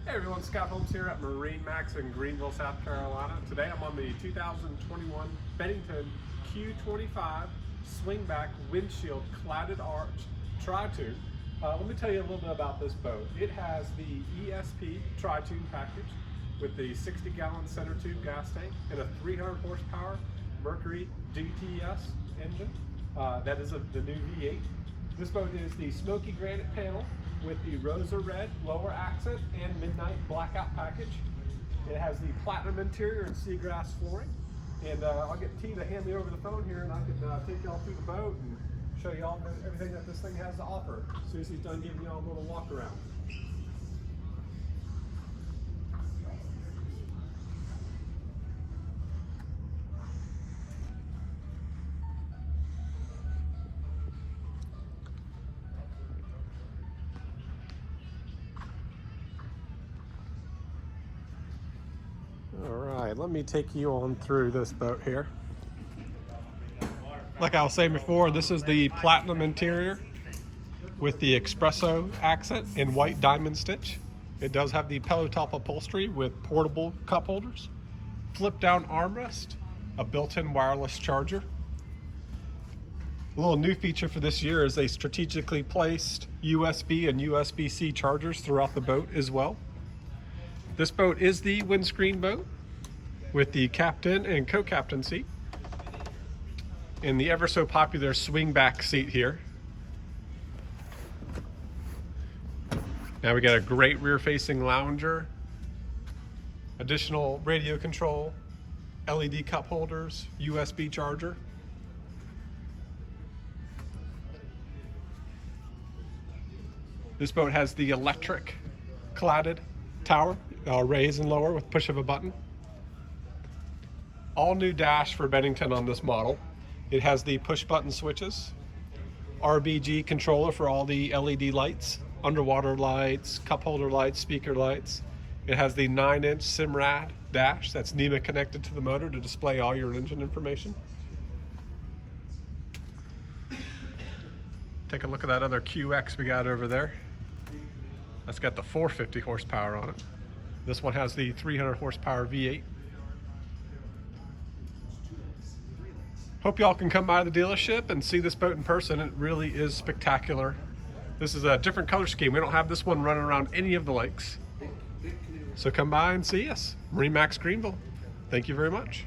Hey everyone, Scott Holmes here at MarineMax in Greenville, South Carolina. Today I'm on the 2021 Bennington Q25 Swingback windshield cladded arch tri-tune. Let me tell you a little bit about this boat. It has the ESP tri-tune package with the 60-gallon center tube gas tank and a 300 horsepower Mercury DTS engine. That is the new V8. This boat is the smoky granite panel with the rosa red lower accent and midnight blackout package. It has the platinum interior and seagrass flooring. And I'll get T to hand me over the phone here and I can take y'all through the boat and show y'all everything that this thing has to offer as soon as he's done giving y'all a little walk around. All right, let me take you on through this boat here. Like I was saying before, this is the platinum interior with the espresso accent in white diamond stitch. It does have the pillow top upholstery with portable cup holders, flip down armrest, a built-in wireless charger. A little new feature for this year is they strategically placed USB and USB-C chargers throughout the boat as well. This boat is the windscreen boat with the captain and co-captain seat and the ever so popular swingback seat here. Now we got a great rear facing lounger, additional radio control, LED cup holders, USB charger. This boat has the electric cladded tower, raise and lower with push of a button. All new dash for Bennington on this model. It has the push button switches, RBG controller for all the LED lights, underwater lights, cup holder lights, speaker lights. It has the 9-inch Simrad dash that's NEMA connected to the motor to display all your engine information. Take a look at that other QX we got over there. That's got the 450 horsepower on it. This one has the 300 horsepower V8. Hope y'all can come by the dealership and see this boat in person. It really is spectacular. This is a different color scheme. We don't have this one running around any of the lakes. So come by and see us. MarineMax Greenville. Thank you very much.